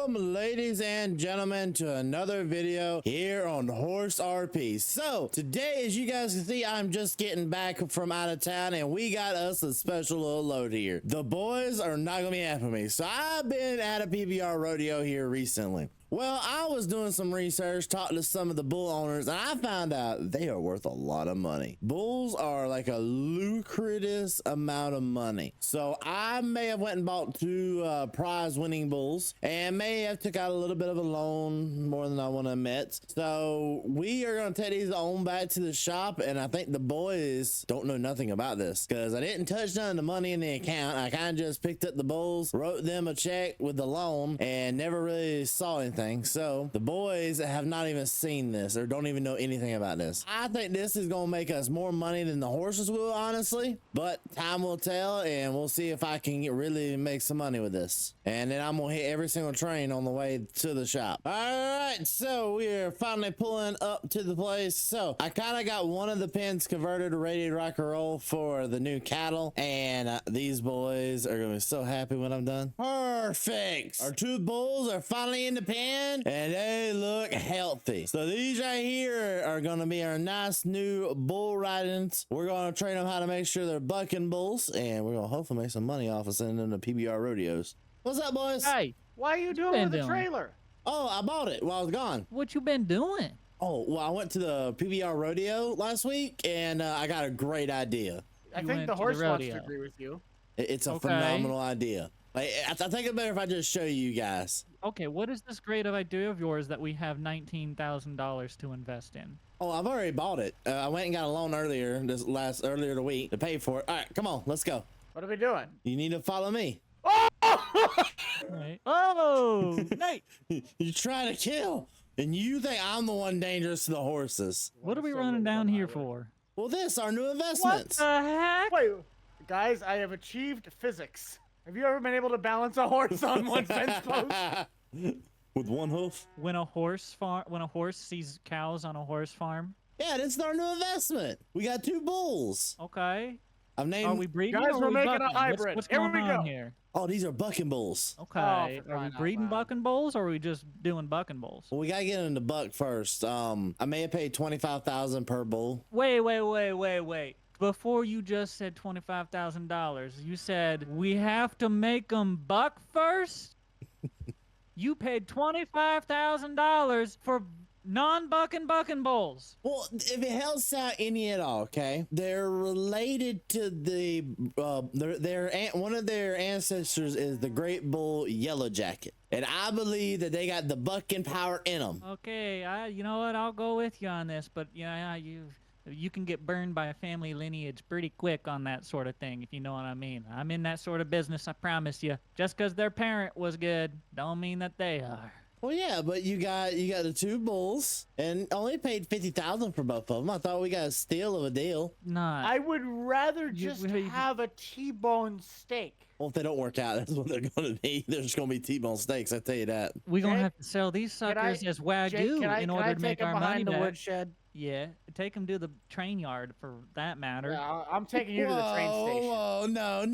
Welcome, ladies and gentlemen, to another video here on Horse RP. So today, as you guys can see, I'm just getting back from out of town and we got us a special little load here. The boys are not gonna be happy with me, so I've been at a PBR rodeo here recently. Well, I was doing some research, talking to some of the bull owners, and I found out they are worth a lot of money. Bulls are like a lucrative amount of money. So I may have went and bought two prize winning bulls and may have took out a little bit of a loan, more than I want to admit. So we are going to take these on back to the shop, and I think the boys don't know nothing about this because I didn't touch none of the money in the account. I kind of just picked up the bulls, wrote them a check with the loan, and never really saw anything. So the boys have not even seen this or don't even know anything about this. I think this is going to make us more money than the horses will, honestly, but time will tell, and we'll see if I can really make some money with this. And then I'm gonna hit every single train on the way to the shop. All right, so we're finally pulling up to the place. So I kind of got one of the pens converted, ready to rock and roll for the new cattle, and these boys are gonna be so happy when I'm done. Perfect. Our two bulls are finally in the pen and they look healthy. So these right here are gonna be our nice new bull ridings. We're gonna train them how to make sure they're bucking bulls, and we're gonna hopefully make some money off of sending them to PBR rodeos. What's up, boys? Hey, why are you doing with the trailer? Oh, I bought it while I was gone. what you been doing? Oh, well, I went to the PBR rodeo last week, and I got a great idea. I think the horse wants to agree with you. It's a phenomenal idea. Like, I think it's better if I just show you guys. Okay, what is this great idea of yours that we have $19,000 to invest in? Oh, I've already bought it. I went and got a loan earlier earlier the week to pay for it. All right, come on, let's go. What are we doing? You need to follow me. Right. Oh, Nate! You're trying to kill, and you think I'm the one dangerous to the horses. What are we running down here for? Well, this our new What investments. the heck? Wait, guys, I have achieved physics. Have you ever been able to balance a horse on one fence post? With one hoof? When a horse sees cows on a horse farm. Yeah, this is our new investment. We got two bulls. Okay. I've named. Are we breeding? Guys, or we're are we making a bucking? hybrid. What's Here going we on go. here? Oh, these are bucking bulls. Okay. for Are we crying out breeding loud. bucking bulls, or are we just doing bucking bulls? Well, we gotta get into buck first. I may have paid $25,000 per bull. Wait. Before you just said $25,000, you said we have to make them buck first? You paid $25,000 for non-bucking bucking bulls. Well, if it helps out any at all, okay, they're related to the one of their ancestors is the Great Bull Yellow Jacket, and I believe that they got the bucking power in them. Okay, you know what? I'll go with you on this, but you can get burned by a family lineage pretty quick on that sort of thing, if you know what I mean. I'm in that sort of business, I promise you. Just because their parent was good, don't mean that they are. Well, yeah, but you got the two bulls and only paid $50,000 for both of them. I thought we got a steal of a deal. Not. I would rather just have a T-bone steak. Well, if they don't work out, that's what they're going to be. They're just going to be T-bone steaks, I tell you that. We're going to Jake, have to sell these suckers as Wagyu in order to make our money behind the back. woodshed? Yeah, take them to the train yard for that matter. Yeah, I'm taking you to the train station. Whoa, no.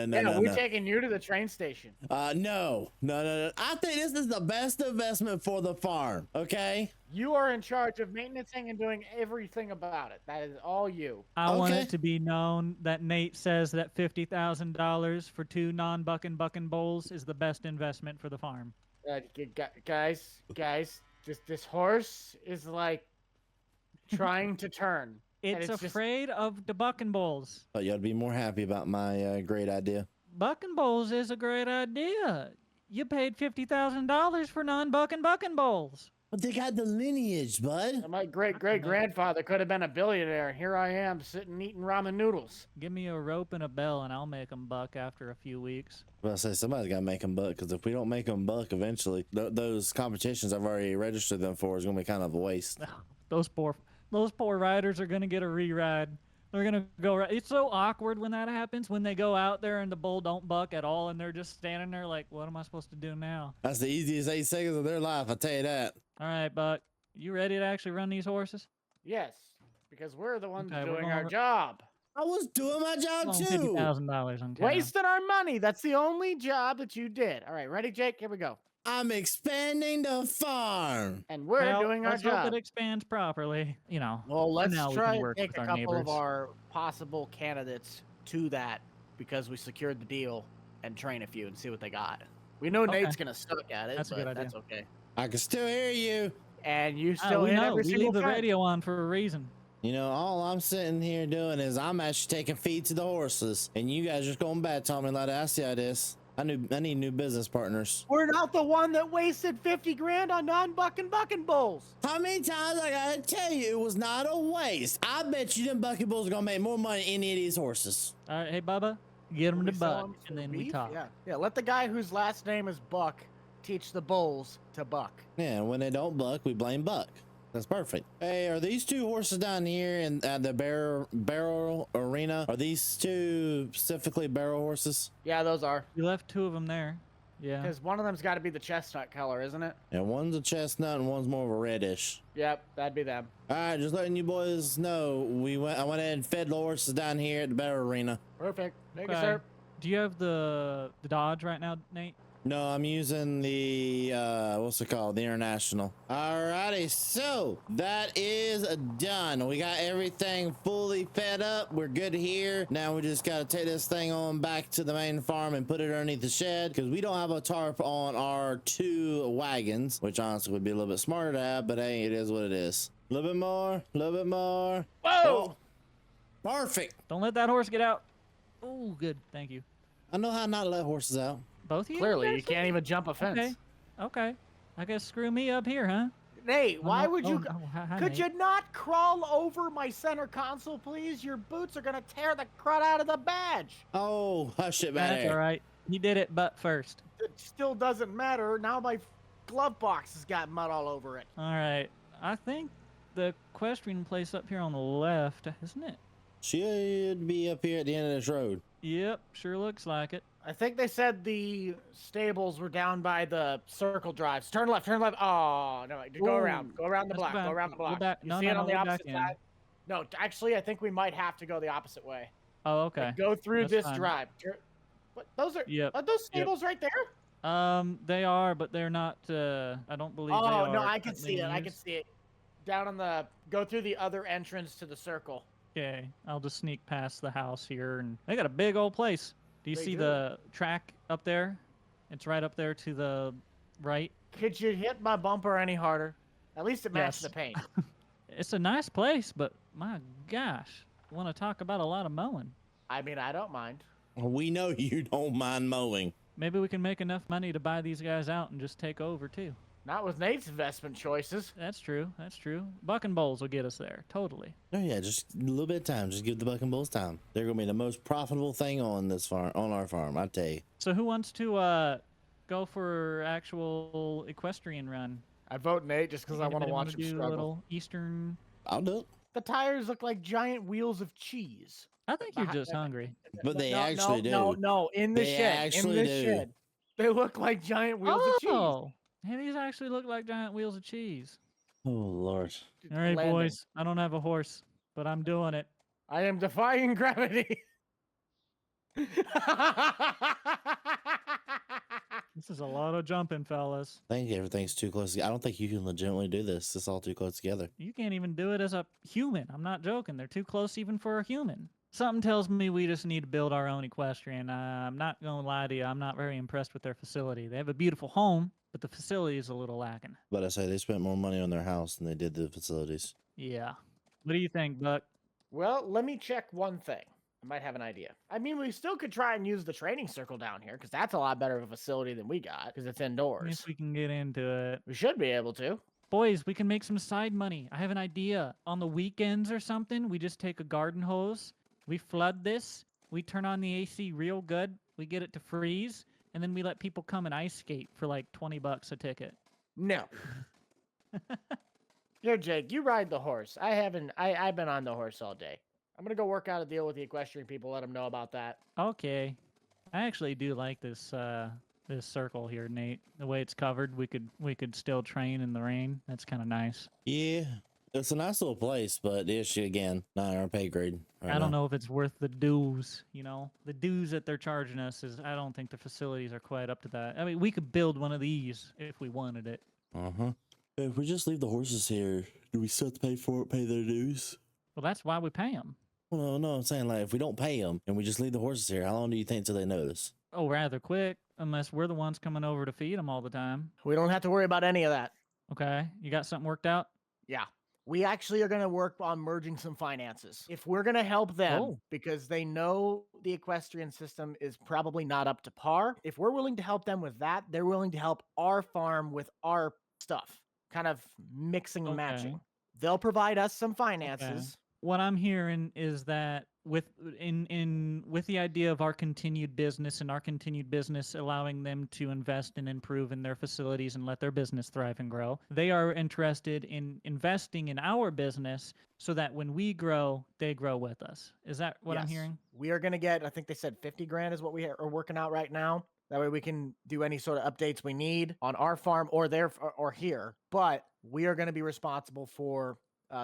Yeah, we're taking you to the train station. No. I think this is the best investment for the farm, okay? You are in charge of maintaining and doing everything about it. That is all you. I want it to be known that Nate says that $50,000 for two non-bucking bulls is the best investment for the farm. Guys, this horse is like trying to turn. It's afraid of the bucking bulls. But you ought to be more happy about my great idea. Bucking bulls is a great idea. You paid $50,000 for non-bucking bulls. But they got the lineage, bud. My great-great-grandfather could have been a billionaire. Here I am sitting eating ramen noodles. Give me a rope and a bell and I'll make them buck after a few weeks. Well, I say somebody's got to make them buck, because if we don't make them buck eventually, those competitions I've already registered them for is going to be kind of a waste. Those poor riders are going to get a re-ride. They're going to go right. It's so awkward when that happens, when they go out there and the bull don't buck at all and they're just standing there like, what am I supposed to do now? That's the easiest 8 seconds of their life, I tell you that. All right, Buck. You ready to actually run these horses? Yes, because we're the ones Okay, doing our job. I was doing my job too. $50,000 on cow. Wasting our money. That's the only job that you did. All right, ready, Jake? Here we go. I'm expanding the farm. And we're Well, doing our let's hope job. it expands properly. You know, Well, for let's now we try can and work take with a our couple neighbors. of our possible candidates to that because we secured the deal and train a few and see what they got. We know Okay. Nate's gonna suck at it, That's a but good idea. that's okay. I can still hear you. And you still we hit know. every We single leave the fence. radio on for a reason. You know, all I'm sitting here doing is I'm actually taking feed to the horses, and you guys just going back telling me like I see how this. I need new business partners. We're not the one that wasted 50 grand on non-bucking bulls. How many times I gotta tell you it was not a waste? I bet you them bucket bulls are gonna make more money than any of these horses. All right, hey Bubba, get them to We sell buck, 'em and for then we beef? talk. Yeah, let the guy whose last name is Buck teach the bulls to buck. Yeah, and when they don't buck, we blame Buck. That's perfect. Hey, are these two horses down here in the barrel arena? Are these two specifically barrel horses? Yeah, those are. You left 2 of them there. Yeah. Because one of them's got to be the chestnut color, isn't it? Yeah, one's a chestnut and one's more of a reddish. Yep, that'd be them. All right, just letting you boys know, I went ahead and fed the horses down here at the barrel arena. Perfect. Thank you, Okay. sir. Do you have the Dodge right now, Nate? No, I'm using the what's it called? The International. Alrighty, so that is done. We got everything fully fed up. We're good here. Now we just gotta take this thing on back to the main farm and put it underneath the shed because we don't have a tarp on our 2 wagons, which honestly would be a little bit smarter to have, but hey, it is what it is. A little bit more, a little bit more. Whoa! Oh, perfect. Don't let that horse get out. Oh, good. Thank you. I know how not to let horses out. Both of you? Clearly, you guys? can't even jump a fence. Okay. Okay. I guess screw me up here, huh? Nate, why would you? Hi, Could Nate. you not crawl over my center console, please? Your boots are gonna tear the crud out of the badge. Oh, hush it back That's there. all right. You did it, but first. It still doesn't matter. Now my glove box has got mud all over it. All right. I think the equestrian place up here on the left, isn't it? Should be up here at the end of this road. Yep. Sure looks like it. I think they said the stables were down by the circle drives. Turn left, turn left. Oh, no, go around. Go around the Let's block. go back. Go around the Go block. back. You No, see no, it on no, the go back opposite in. side? No, actually, I think we might have to go the opposite way. Oh, okay. Like, go through That's this fine. drive. What? Those are. Yep. Are those stables right there? They are, but they're not. I don't believe they Oh are. no, I can see currently it. I can used. see it. Down on the. Go through the other entrance to the circle. Okay, I'll just sneak past the house here, and they got a big old place. Do you They see do. the track up there? It's right up there to the right. Could you hit my bumper any harder? At least it matched Yes. the paint. It's a nice place, but my gosh, want to talk about a lot of mowing. I mean, I don't mind. We know you don't mind mowing. Maybe we can make enough money to buy these guys out and just take over too. Not with Nate's investment choices. That's true. That's true. Buck and Bowls will get us there. Totally. Oh yeah, just a little bit of time. Just give the buck and bulls time. They're gonna be the most profitable thing on this farm, on our farm. I tell you. So who wants to go for actual equestrian run? I vote Nate just because I want to Anybody watch wanna him do a struggle. little Eastern. I'll do it. The tires look like giant wheels of cheese. I think you're just hungry. But they No, actually no, do. No, in the They shed. actually in the do. shed. They look like giant wheels of cheese. Oh, hey, these actually look like giant wheels of cheese. Oh Lord. All right, Landing. boys. I don't have a horse, but I'm doing it. I am defying gravity. This is a lot of jumping, fellas. I think everything's too close. I don't think you can legitimately do this. It's all too close together. You can't even do it as a human. I'm not joking. They're too close even for a human. Something tells me we just need to build our own equestrian. I'm not going to lie to you. I'm not very impressed with their facility. They have a beautiful home, but the facility is a little lacking. But I say they spent more money on their house than they did the facilities. Yeah. What do you think, Buck? Well, let me check one thing. I might have an idea. I mean, we still could try and use the training circle down here because that's a lot better of a facility than we got because it's indoors. If we can get into it. We should be able to. Boys, we can make some side money. I have an idea. On the weekends or something, we just take a garden hose, we flood this, we turn on the AC real good, we get it to freeze, and then we let people come and ice skate for like $20 a ticket. No. Here, Jake, you ride the horse. I've been on the horse all day. I'm gonna go work out a deal with the equestrian people. Let them know about that. Okay. I actually do like this this circle here, Nate. The way it's covered, we could still train in the rain. That's kind of nice. Yeah. It's a nice little place, but the issue again, not our pay grade. Right I don't now. know if it's worth the dues, you know? The dues that they're charging us is, I don't think the facilities are quite up to that. I mean, we could build one of these if we wanted it. Uh-huh. If we just leave the horses here, do we still have to pay for it, pay their dues? Well, that's why we pay them. Well, no, I'm saying like if we don't pay them and we just leave the horses here, how long do you think till they notice? Oh, rather quick, unless we're the ones coming over to feed them all the time. We don't have to worry about any of that. Okay, you got something worked out? Yeah. We actually are going to work on merging some finances. If we're going to help them Oh. because they know the equestrian system is probably not up to par, if we're willing to help them with that, they're willing to help our farm with our stuff, kind of mixing and Okay. matching. They'll provide us some finances. What I'm hearing is that with the idea of our continued business and our continued business allowing them to invest and improve in their facilities and let their business thrive and grow, they are interested in investing in our business so that when we grow, they grow with us. Is that what I'm Yes. hearing? We are going to get, I think they said 50 grand is what we are working out right now. That way we can do any sort of updates we need on our farm or their or here. But we are going to be responsible for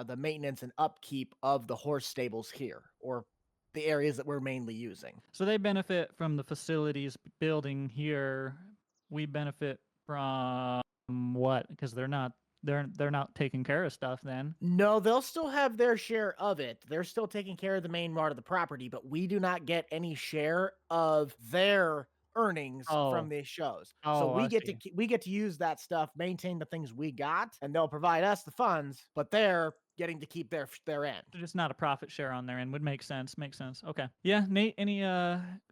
the maintenance and upkeep of the horse stables here, or the areas that we're mainly using. So they benefit from the facilities building here. We benefit from what? Because they're not taking care of stuff then. No, they'll still have their share of it. They're still taking care of the main part of the property, but we do not get any share of their earnings from these shows. So we get to use that stuff, maintain the things we got, and they'll provide us the funds, but they're getting to keep their end. Just not a profit share on their end would make sense. Makes sense. Okay. Yeah, Nate, any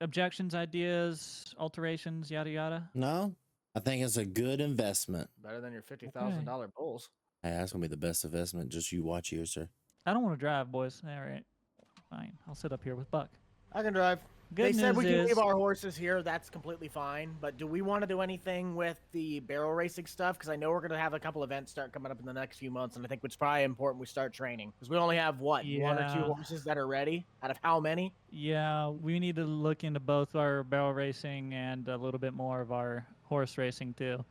objections, ideas, alterations, yada yada? No, I think it's a good investment. Better than your $50,000 bulls. Hey, that's gonna be the best investment. Just you watch here, sir. I don't want to drive, boys. All right. Fine. I'll sit up here with Buck. I can drive. Good They said news we can is- leave our horses here. That's completely fine. But do we want to do anything with the barrel racing stuff? Because I know we're going to have a couple events start coming up in the next few months, and I think it's probably important we start training. Because we only have, what, one or two Yeah. horses that are ready? Out of how many? Yeah, we need to look into both our barrel racing and a little bit more of our horse racing too.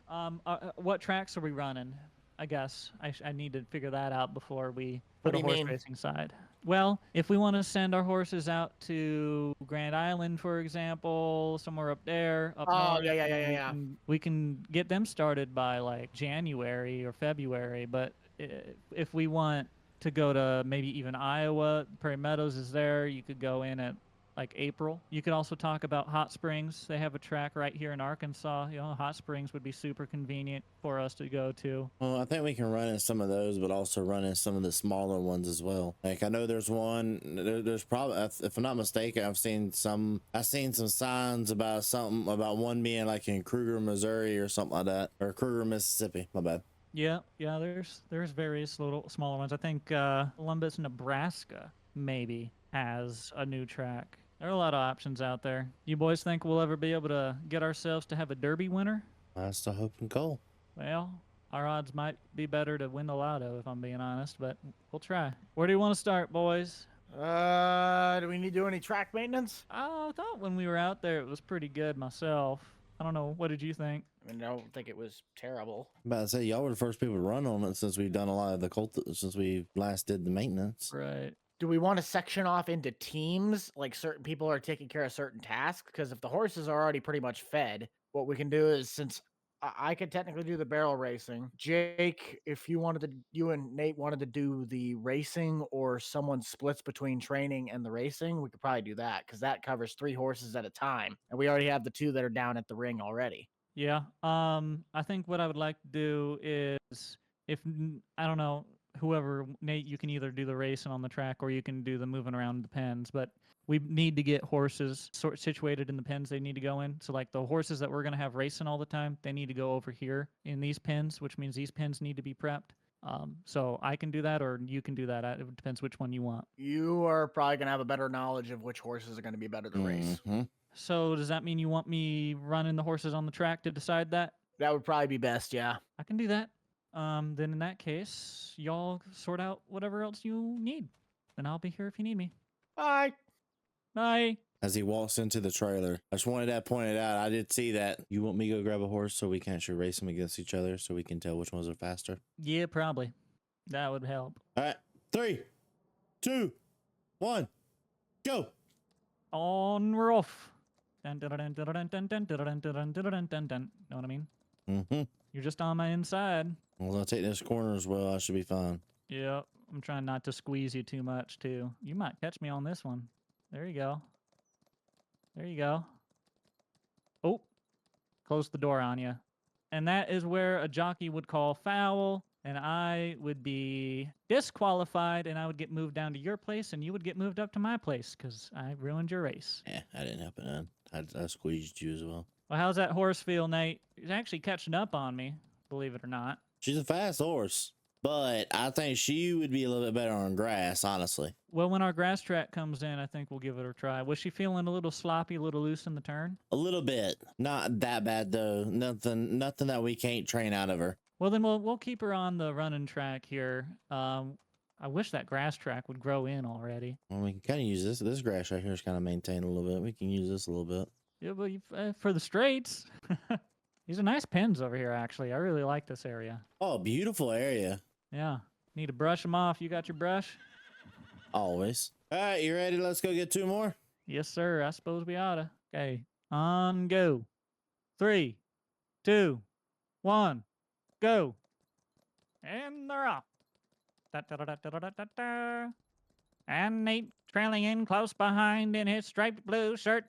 What tracks are we running? I guess I need to figure that out before we What put do the you horse mean? racing side. Well, if we want to send our horses out to Grand Island, for example, somewhere up there, up Oh, north, yeah. we can get them started by like January or February. But if we want to go to maybe even Iowa, Prairie Meadows is there. You could go in at like April. You could also talk about Hot Springs. They have a track right here in Arkansas. You know, Hot Springs would be super convenient for us to go to. Well, I think we can run in some of those, but also run in some of the smaller ones as well. Like I know there's one. There's probably, if I'm not mistaken, I've seen some signs about something about one being like in Kruger, Missouri, or something like that, or Kruger, Mississippi. My bad. Yeah. There's various little smaller ones. I think Columbus, Nebraska, maybe has a new track. There are a lot of options out there. You boys think we'll ever be able to get ourselves to have a Derby winner? That's the hope and goal. Well, our odds might be better to win the lotto, if I'm being honest, but we'll try. Where do you want to start, boys? Do we need to do any track maintenance? I thought when we were out there it was pretty good myself. I don't know. What did you think? I mean, I don't think it was terrible. I'm about to say y'all were the first people to run on it since we've done a lot of the since we last did the maintenance. Right. Do we want to section off into teams? Like certain people are taking care of certain tasks? Because if the horses are already pretty much fed, what we can do is, since I could technically do the barrel racing, Jake, if you and Nate wanted to do the racing, or someone splits between training and the racing, we could probably do that, because that covers 3 horses at a time. And we already have the 2 that are down at the ring already. Yeah. I think what I would like to do is, I don't know, whoever, Nate, you can either do the racing on the track or you can do the moving around the pens, but we need to get horses situated in the pens they need to go in. So like the horses that we're going to have racing all the time, they need to go over here in these pens, which means these pens need to be prepped. So I can do that, or you can do that. It depends which one you want. You are probably going to have a better knowledge of which horses are going to be better to race. So does that mean you want me running the horses on the track to decide that? That would probably be best, yeah. I can do that. Then in that case, y'all sort out whatever else you need. And I'll be here if you need me. Bye. Bye. As he walks into the trailer, I just wanted that pointed out. I did see that. You want me to go grab a horse so we can actually race them against each other so we can tell which ones are faster? Yeah, probably. That would help. All right, 3, 2, 1, go. On rough. Dun, dun, dun, dun, dun, dun, dun, dun, dun, dun, dun, dun, dun, dun. Know what I mean? Mm-hmm. You're just on my inside. Well, I'll take this corner as well. I should be fine. Yep. I'm trying not to squeeze you too much, too. You might catch me on this one. There you go. There you go. Oh, close the door on you. And that is where a jockey would call foul, and I would be disqualified, and I would get moved down to your place, and you would get moved up to my place because I ruined your race. Yeah, I didn't help it none. I squeezed you as well. Well, how's that horse feel, Nate? He's actually catching up on me, believe it or not. She's a fast horse, but I think she would be a little bit better on grass, honestly. Well, when our grass track comes in, I think we'll give it a try. Was she feeling a little sloppy, a little loose in the turn? A little bit. Not that bad, though. Nothing that we can't train out of her. Well, then we'll keep her on the running track here. I wish that grass track would grow in already. Well, we can kind of use this. This grass right here is kind of maintained a little bit. We can use this a little bit. Yeah, but for the straights. These are nice pins over here, actually. I really like this area. Oh, beautiful area. Yeah. Need to brush them off. You got your brush? Always. All right, you ready? Let's go get 2 more. Yes, sir. I suppose we oughta. Okay. On go. 3, 2, 1, go. And they're off. Da-da-da-da-da-da-da. And Nate trailing in close behind in his striped blue shirt.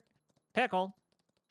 Pickle.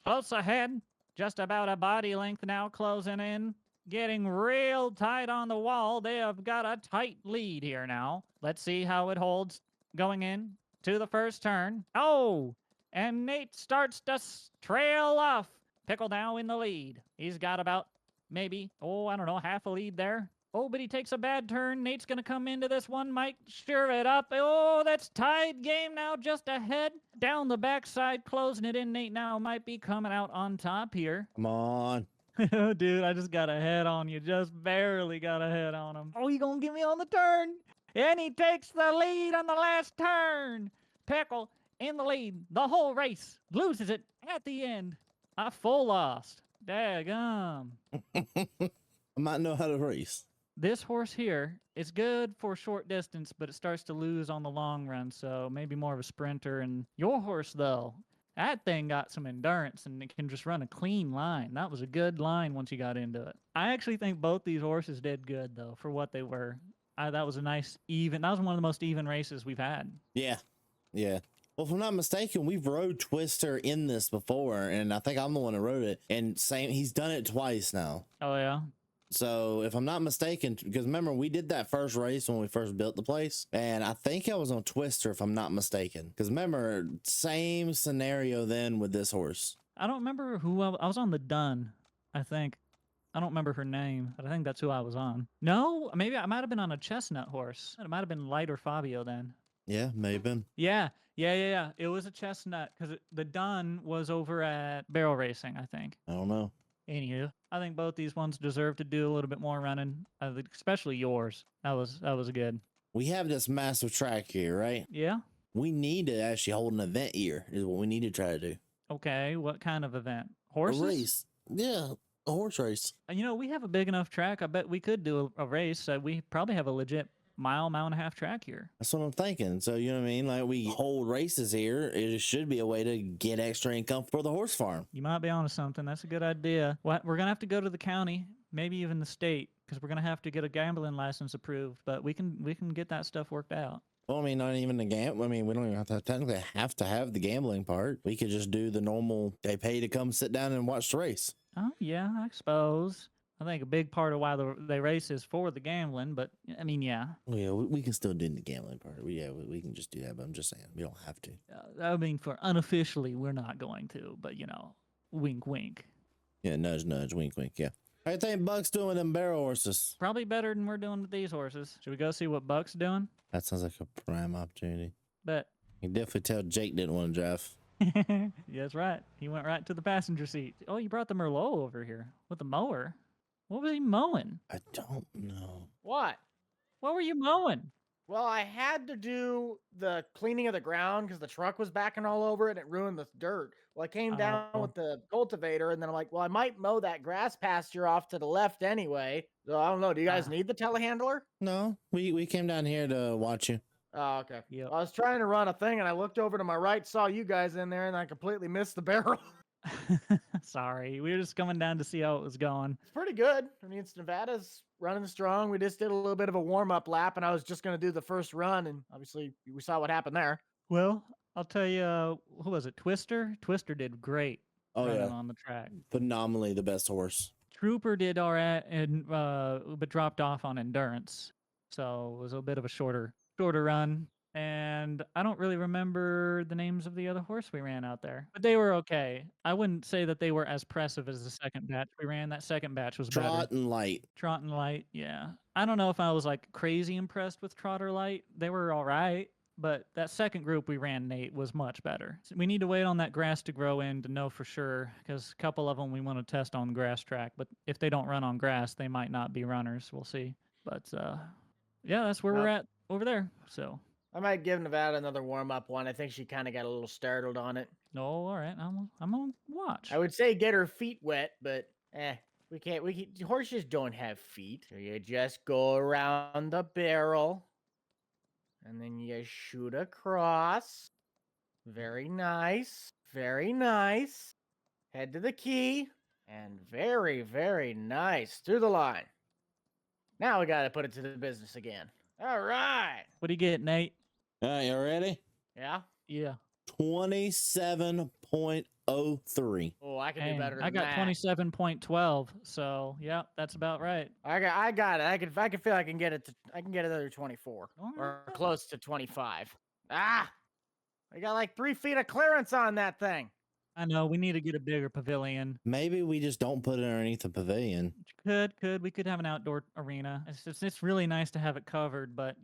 Close ahead. Just about a body length now closing in. Getting real tight on the wall. They have got a tight lead here now. Let's see how it holds going in to the first turn. Oh, and Nate starts to trail off. Pickle now in the lead. He's got about maybe, I don't know, half a lead there. Oh, but he takes a bad turn. Nate's going to come into this one. Might sure it up. Oh, that's tied game now just ahead. Down the backside, closing it in. Nate now might be coming out on top here. Come on. Dude, I just got a head on you. Just barely got a head on him. Oh, you going to get me on the turn? And he takes the lead on the last turn. Pickle in the lead the whole race. Loses it at the end. A full loss. Daggum. I might know how to race. This horse here is good for short distance, but it starts to lose on the long run, so maybe more of a sprinter. And your horse, though, that thing got some endurance, and it can just run a clean line. That was a good line once you got into it. I actually think both these horses did good, though, for what they were. That was a nice, even, that was one of the most even races we've had. Yeah. Yeah. Well, if I'm not mistaken, we've rode Twister in this before, and I think I'm the one who rode it. And he's done it twice now. Oh, yeah? So if I'm not mistaken, because remember, we did that first race when we first built the place, and I think I was on Twister, if I'm not mistaken. Because remember, same scenario then with this horse. I don't remember who I was on the Dun, I think. I don't remember her name, but I think that's who I was on. No, maybe I might have been on a chestnut horse. It might have been Light or Fabio then. Yeah, maybe. Yeah. It was a chestnut because the Dun was over at barrel racing, I think. I don't know. Anywho, I think both these ones deserve to do a little bit more running, especially yours. That was good. We have this massive track here, right? Yeah. We need to actually hold an event here, is what we need to try to do. Okay, what kind of event? Horses? A race. Yeah, a horse race. We have a big enough track. I bet we could do a race. We probably have a legit mile and a half track here. That's what I'm thinking. So, you know what I mean? Like, we hold races here. It should be a way to get extra income for the horse farm. You might be onto something. That's a good idea. We're going to have to go to the county, maybe even the state, because we're going to have to get a gambling license approved. But we can get that stuff worked out. Well, I mean, not even the gamble. I mean, we don't even technically have to have the gambling part. We could just do the normal, they pay to come sit down and watch the race. Oh, yeah, I suppose. I think a big part of why they race is for the gambling, but I mean, yeah. Well, yeah, we can still do the gambling part. We can just do that, but I'm just saying, we don't have to. I mean, for unofficially, we're not going to, but wink, wink. Yeah, nudge, nudge, wink, wink, yeah. I think Buck's doing with them barrel horses. Probably better than we're doing with these horses. Should we go see what Buck's doing? That sounds like a prime opportunity. Bet. You can definitely tell Jake didn't want to drive. Yeah, that's right. He went right to the passenger seat. Oh, you brought the Merlot over here with the mower. What was he mowing? I don't know. What? What were you mowing? Well, I had to do the cleaning of the ground because the truck was backing all over it and it ruined the dirt. Well, I came down Oh. with the cultivator, and then I'm like, well, I might mow that grass pasture off to the left anyway. So I don't know. Do you guys Ah. need the telehandler? No, we came down here to watch you. Oh, okay. Yep. I was trying to run a thing, and I looked over to my right, saw you guys in there, and I completely missed the barrel. Sorry, we were just coming down to see how it was going. It's pretty good. I mean, it's Nevada's running strong. We just did a little bit of a warm-up lap, and I was just going to do the first run, and obviously we saw what happened there. Well, I'll tell you, who was it? Twister? Twister did great Oh running yeah, on the track. phenomenally the best horse. Trooper did all right, and but dropped off on endurance, so it was a bit of a shorter run. And I don't really remember the names of the other horse we ran out there, but they were okay. I wouldn't say that they were as impressive as the second batch we ran. That second batch was better. Trot and Light. Trot and Light, yeah. I don't know if I was like crazy impressed with Trot or Light. They were all right, but that second group we ran, Nate, was much better. So we need to wait on that grass to grow in to know for sure, because a couple of them we want to test on the grass track. But if they don't run on grass, they might not be runners. We'll see. But yeah, that's where we're at over there. So I might give Nevada another warm-up one. I think she kind of got a little startled on it. no, all right, I'm gonna watch. I would say get her feet wet, but we can't. Horses don't have feet. So you just go around the barrel, and then you shoot across. Very nice. Very nice. Head to the key, and very, very nice through the line. Now we got to put it to the business again. All right. What do you get, Nate? All right, you ready? Yeah. Yeah. 27.03. Oh, I can do Dang, better than I got that. 27.12. So yeah, that's about right. I got it. I can feel I can get it to. I can get another 24 or Alright. close to 25. Ah, I got like 3 feet of clearance on that thing. I know we need to get a bigger pavilion. Maybe we just don't put it underneath the pavilion. We could have an outdoor arena. It's really nice to have it covered, but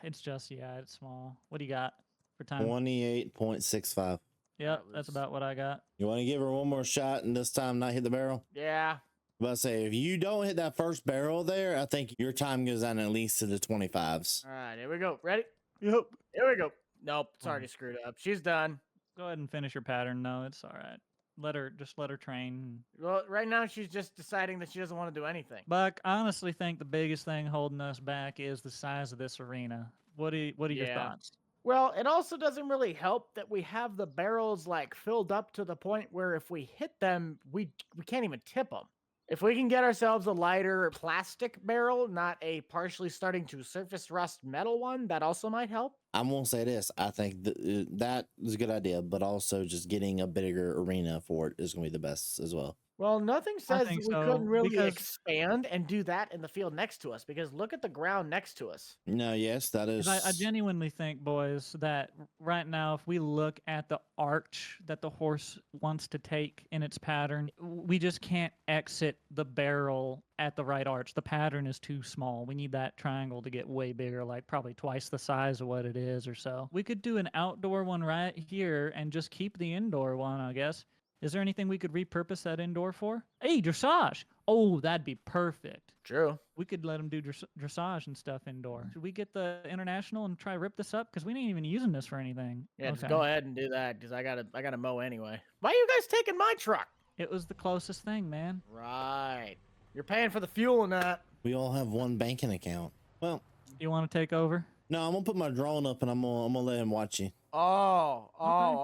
it's just it's small. What do you got for time? 28.65. Yep, that's about what I got. You want to give her one more shot and this time not hit the barrel? Yeah. I'm about to say, if you don't hit that first barrel there, I think your time goes down at least to the 25s. All right, here we go. Ready? Yep. Here we go. Nope, it's already screwed up. She's done. Go ahead and finish your pattern. No, it's all right. Let her train. Well, right now she's just deciding that she doesn't want to do anything. Buck, I honestly think the biggest thing holding us back is the size of this arena. What are your thoughts? Well, it also doesn't really help that we have the barrels like filled up to the point where if we hit them, we can't even tip them. If we can get ourselves a lighter plastic barrel, not a partially starting to surface rust metal one, that also might help. I'm going to say this. I think that is a good idea, but also just getting a bigger arena for it is going to be the best as well. Well, nothing says think that we so, couldn't really because- expand and do that in the field next to us, because look at the ground next to us. No, yes, that is. 'Cause I genuinely think, boys, that right now, if we look at the arch that the horse wants to take in its pattern, we just can't exit the barrel at the right arch. The pattern is too small. We need that triangle to get way bigger, like probably twice the size of what it is or so. We could do an outdoor one right here and just keep the indoor one, I guess. Is there anything we could repurpose that indoor for? Hey, dressage. Oh, that'd be perfect. True. We could let them do dressage and stuff indoor. Should we get the international and try rip this up? Because we ain't even using this for anything. Yeah, just Okay. go ahead and do that, because I gotta mow anyway. Why are you guys taking my truck? It was the closest thing, man. Right. You're paying for the fuel and that. We all have one banking account. Well, You want to take over? no, I'm going to put my drone up and I'm gonna let him watch you. Oh,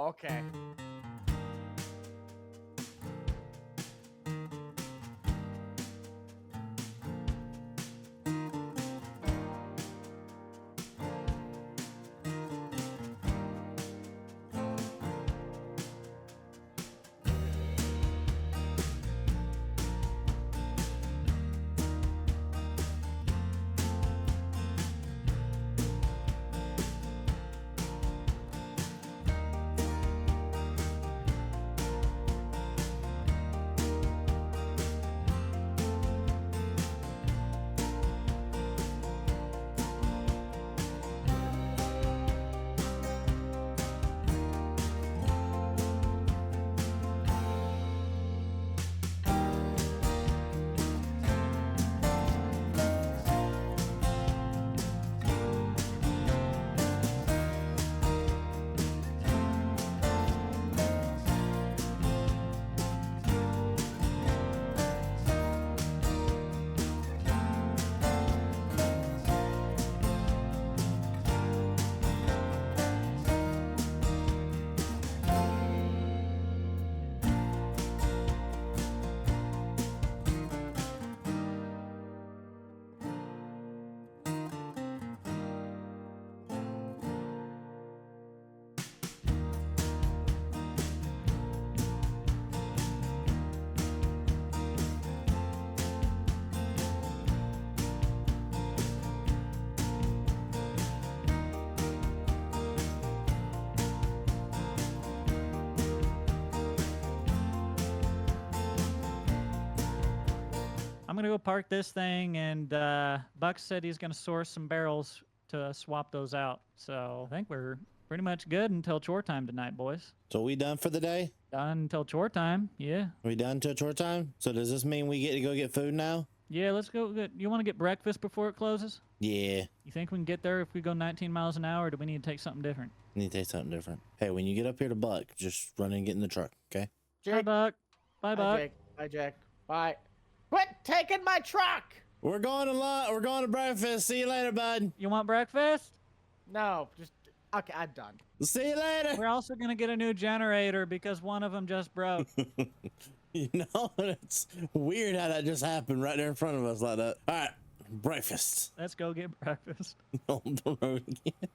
okay. gonna go park this thing, and Buck said he's gonna source some barrels to swap those out. So I think we're pretty much good until chore time tonight, boys. So we done for the day? Done until chore time. Yeah. We done till chore time? So does this mean we get to go get food now? Yeah, let's go. You want to get breakfast before it closes? Yeah. You think we can get there if we go 19 miles an hour, or do we need to take something different? Need to take something different. Hey, when you get up here to Buck, just run and get in the truck, okay? Bye, Jake. Buck. Bye, Buck. Jake. Bye, Jake. Bye. Quit taking my truck. We're going to lunch. We're going to breakfast. See you later, bud. You want breakfast? No, just okay. I'm done. See you later. We're also gonna get a new generator because one of them just broke. You know, it's weird how that just happened right there in front of us like that. All right, breakfast. Let's go get breakfast. On the road again.